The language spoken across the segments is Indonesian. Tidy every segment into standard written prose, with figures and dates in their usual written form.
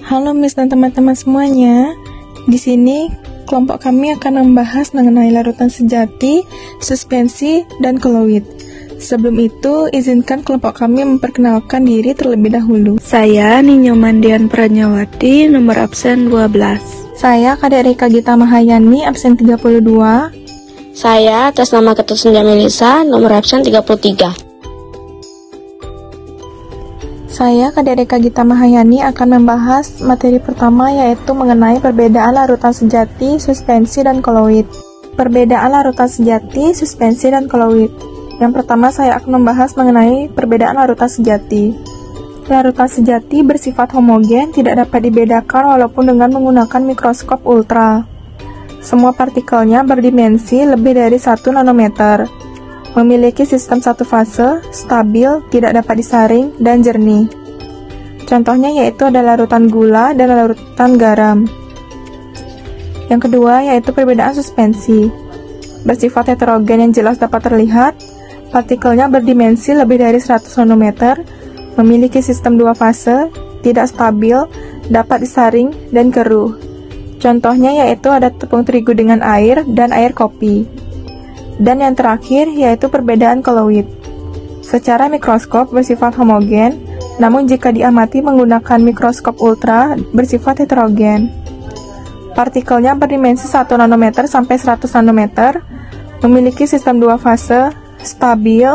Halo Miss dan teman-teman semuanya. Di sini kelompok kami akan membahas mengenai larutan sejati, suspensi, dan koloid. Sebelum itu, izinkan kelompok kami memperkenalkan diri terlebih dahulu. Saya Ninyo Mandian Pranyawati, nomor absen 12. Saya Kadek Rika Gita Mahayani, absen 32. Saya atas nama Ketut Senja Melisa, nomor absen 33. Saya Kadek Rika Gita Mahayani akan membahas materi pertama, yaitu mengenai perbedaan larutan sejati, suspensi, dan koloid. Perbedaan larutan sejati, suspensi, dan koloid. Yang pertama saya akan membahas mengenai perbedaan larutan sejati. Larutan sejati bersifat homogen, tidak dapat dibedakan walaupun dengan menggunakan mikroskop ultra. Semua partikelnya berdimensi lebih dari 1 nanometer. Memiliki sistem satu fase, stabil, tidak dapat disaring, dan jernih. Contohnya yaitu ada larutan gula dan larutan garam. Yang kedua yaitu perbedaan suspensi. Bersifat heterogen yang jelas dapat terlihat, partikelnya berdimensi lebih dari 100 nanometer, memiliki sistem dua fase, tidak stabil, dapat disaring, dan keruh. Contohnya yaitu ada tepung terigu dengan air dan air kopi. Dan yang terakhir yaitu perbedaan koloid. Secara mikroskop bersifat homogen, namun jika diamati menggunakan mikroskop ultra bersifat heterogen. Partikelnya berdimensi 1 nanometer sampai 100 nanometer, memiliki sistem dua fase, stabil,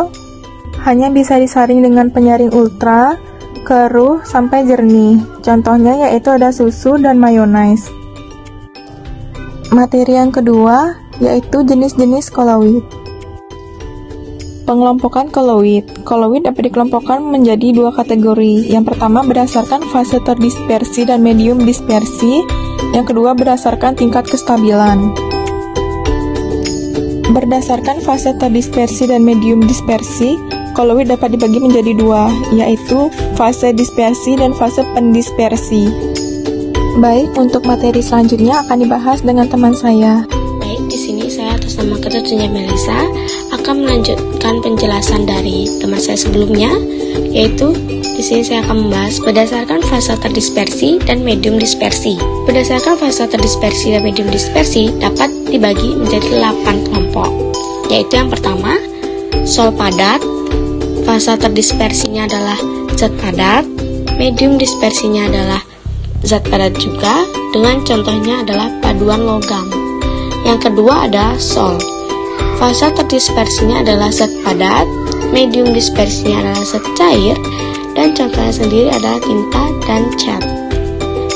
hanya bisa disaring dengan penyaring ultra, keruh sampai jernih. Contohnya yaitu ada susu dan mayonnaise. Materi yang kedua yaitu jenis-jenis koloid. Pengelompokan koloid. Koloid dapat dikelompokkan menjadi dua kategori. Yang pertama berdasarkan fase terdispersi dan medium dispersi. Yang kedua berdasarkan tingkat kestabilan. Berdasarkan fase terdispersi dan medium dispersi, koloid dapat dibagi menjadi dua, yaitu fase dispersi dan fase pendispersi. Baik, untuk materi selanjutnya akan dibahas dengan teman saya. Atas nama Ketut Senja Melisa akan melanjutkan penjelasan dari teman saya sebelumnya, yaitu di sini saya akan membahas berdasarkan fase terdispersi dan medium dispersi. Berdasarkan fase terdispersi dan medium dispersi dapat dibagi menjadi 8 kelompok, yaitu yang pertama sol padat. Fase terdispersinya adalah zat padat, medium dispersinya adalah zat padat juga, dengan contohnya adalah paduan logam. Yang kedua ada sol. Fase terdispersinya adalah zat padat, medium dispersinya adalah zat cair, dan contohnya sendiri adalah tinta dan cat.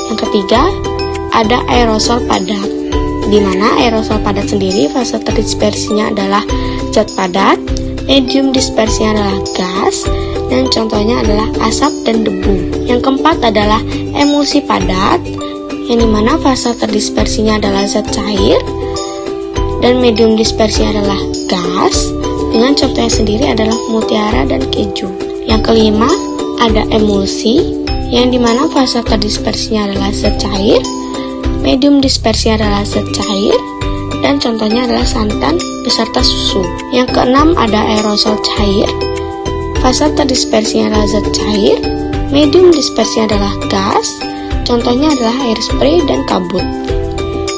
Yang ketiga ada aerosol padat, di mana aerosol padat sendiri fase terdispersinya adalah zat padat, medium dispersinya adalah gas, dan contohnya adalah asap dan debu. Yang keempat adalah emulsi padat, yang dimana fase terdispersinya adalah zat cair dan medium dispersinya adalah gas, dengan contohnya sendiri adalah mutiara dan keju. Yang kelima ada emulsi, yang dimana fase terdispersinya adalah zat cair, medium dispersinya adalah zat cair, dan contohnya adalah santan beserta susu. Yang keenam ada aerosol cair, fase terdispersinya adalah zat cair, medium dispersinya adalah gas, contohnya adalah air spray dan kabut.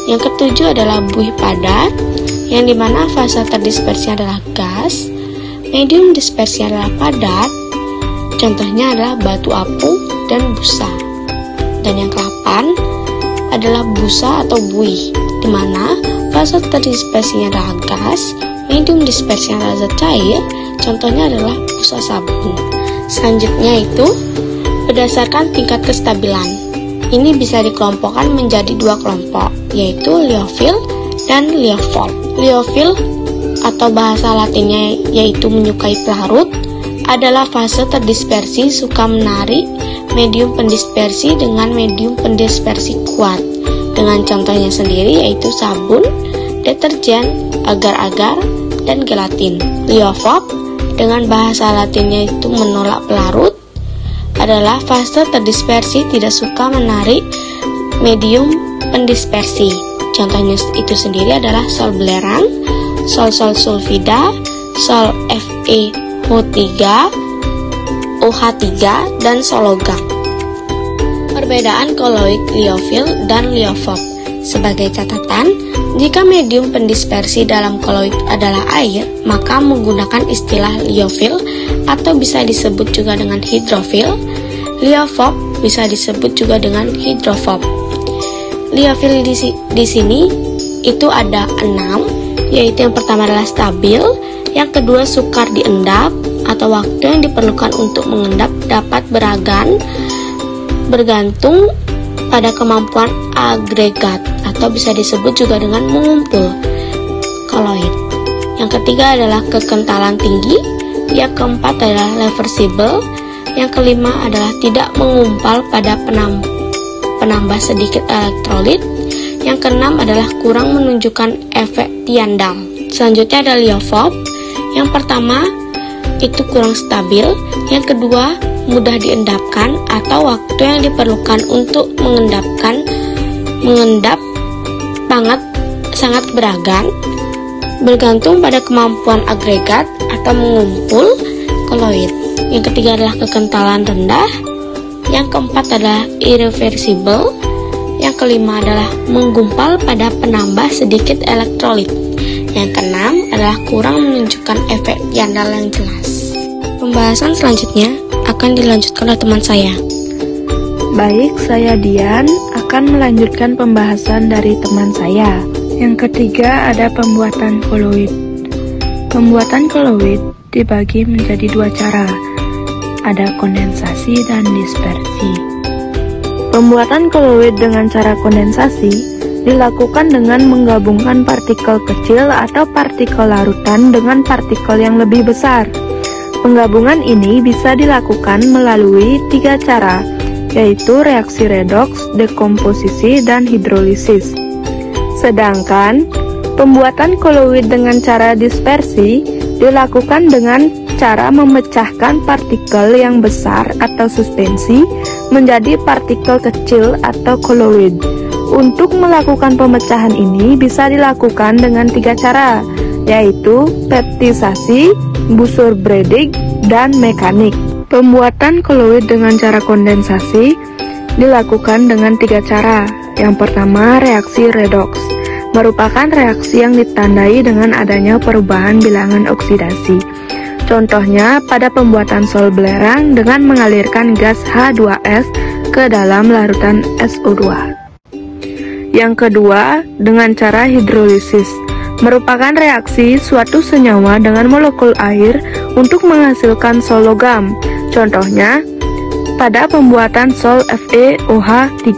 Yang ketujuh adalah buih padat, yang dimana fase terdispersinya adalah gas, medium dispersinya adalah padat, contohnya adalah batu apung dan busa. Dan yang ke-8 adalah busa atau buih, dimana fase terdispersinya adalah gas, medium dispersinya adalah zat cair, contohnya adalah busa sabun. Selanjutnya itu berdasarkan tingkat kestabilan. Ini bisa dikelompokkan menjadi dua kelompok, yaitu liofil dan liofol. Liofil atau bahasa latinnya yaitu menyukai pelarut adalah fase terdispersi suka menarik medium pendispersi dengan medium pendispersi kuat, dengan contohnya sendiri yaitu sabun, deterjen, agar-agar, dan gelatin. Liofob dengan bahasa latinnya itu menolak pelarut adalah fase terdispersi tidak suka menarik medium pendispersi. Contohnya itu sendiri adalah sol belerang, sol sulfida, sol FeO3, OH3, dan sol logam. Perbedaan koloid liofil dan liofob. Sebagai catatan, jika medium pendispersi dalam koloid adalah air, maka menggunakan istilah liofil atau bisa disebut juga dengan hidrofil. Liofob bisa disebut juga dengan hidrofob. Liofil di sini itu ada 6, yaitu yang pertama adalah stabil, yang kedua sukar diendap atau waktu yang diperlukan untuk mengendap dapat bergantung pada kemampuan agregat atau bisa disebut juga dengan mengumpul koloid. Yang ketiga adalah kekentalan tinggi, yang keempat adalah reversible, yang kelima adalah tidak mengumpal pada penambah sedikit elektrolit, yang keenam adalah kurang menunjukkan efek Tyndall. Selanjutnya ada liofob. Yang pertama itu kurang stabil, yang kedua mudah diendapkan atau waktu yang diperlukan untuk mengendap sangat bergantung pada kemampuan agregat atau mengumpul koloid. Yang ketiga adalah kekentalan rendah, yang keempat adalah irreversible, yang kelima adalah menggumpal pada penambah sedikit elektrolit, yang keenam adalah kurang menunjukkan efek Tyndall yang jelas. Pembahasan selanjutnya akan dilanjutkan oleh teman saya. Baik, saya Dian akan melanjutkan pembahasan dari teman saya. Yang ketiga ada pembuatan koloid. Pembuatan koloid dibagi menjadi 2 cara. Ada kondensasi dan dispersi. Pembuatan koloid dengan cara kondensasi dilakukan dengan menggabungkan partikel kecil atau partikel larutan dengan partikel yang lebih besar. Penggabungan ini bisa dilakukan melalui 3 cara, yaitu reaksi redoks, dekomposisi, dan hidrolisis. Sedangkan pembuatan koloid dengan cara dispersi dilakukan dengan cara memecahkan partikel yang besar atau suspensi menjadi partikel kecil atau koloid. Untuk melakukan pemecahan ini bisa dilakukan dengan 3 cara, yaitu peptisasi, Bussur-Bredig, dan mekanik. Pembuatan koloid dengan cara kondensasi dilakukan dengan 3 cara. Yang pertama, reaksi redoks, merupakan reaksi yang ditandai dengan adanya perubahan bilangan oksidasi. Contohnya pada pembuatan sol belerang dengan mengalirkan gas H2S ke dalam larutan SO2. Yang kedua, dengan cara hidrolisis, merupakan reaksi suatu senyawa dengan molekul air untuk menghasilkan sol logam. Contohnya, pada pembuatan sol FeOH3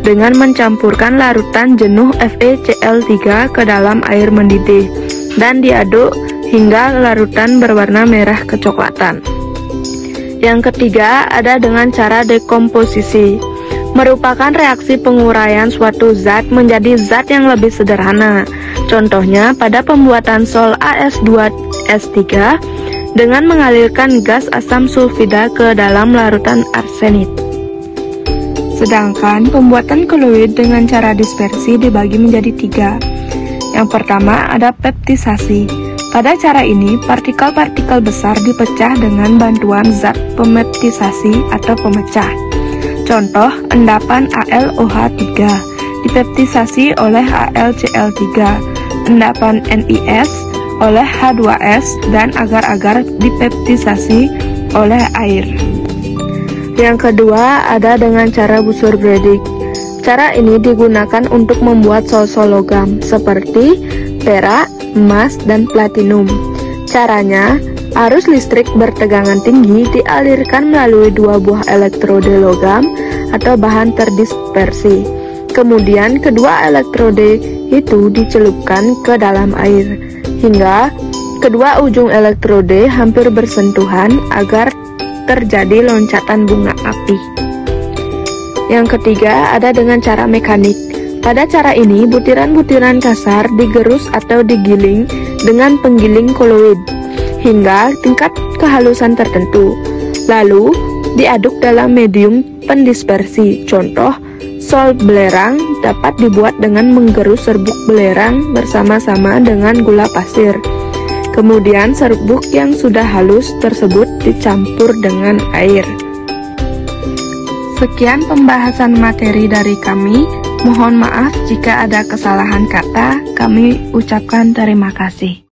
dengan mencampurkan larutan jenuh FeCl3 ke dalam air mendidih dan diaduk hingga larutan berwarna merah kecoklatan. Yang ketiga ada dengan cara dekomposisi, merupakan reaksi penguraian suatu zat menjadi zat yang lebih sederhana. Contohnya pada pembuatan sol AS2S3 dengan mengalirkan gas asam sulfida ke dalam larutan arsenit. Sedangkan pembuatan koloid dengan cara dispersi dibagi menjadi 3. Yang pertama ada peptisasi. Pada cara ini, partikel-partikel besar dipecah dengan bantuan zat pemeptisasi atau pemecah. Contoh, endapan AlOH3 dipeptisasi oleh AlCl3, endapan NiS oleh H2S, dan agar-agar dipeptisasi oleh air. Yang kedua ada dengan cara Bussur-Bredig. Cara ini digunakan untuk membuat sol-sol logam seperti perak, emas, dan platinum. Caranya, arus listrik bertegangan tinggi dialirkan melalui 2 buah elektrode logam atau bahan terdispersi. Kemudian kedua elektrode itu dicelupkan ke dalam air hingga kedua ujung elektrode hampir bersentuhan agar terjadi loncatan bunga api. Yang ketiga ada dengan cara mekanik. Pada cara ini, butiran-butiran kasar digerus atau digiling dengan penggiling koloid hingga tingkat kehalusan tertentu. Lalu, diaduk dalam medium pendispersi. Contoh, sol belerang dapat dibuat dengan menggerus serbuk belerang bersama-sama dengan gula pasir. Kemudian, serbuk yang sudah halus tersebut dicampur dengan air. Sekian pembahasan materi dari kami. Mohon maaf jika ada kesalahan kata. Kami ucapkan terima kasih.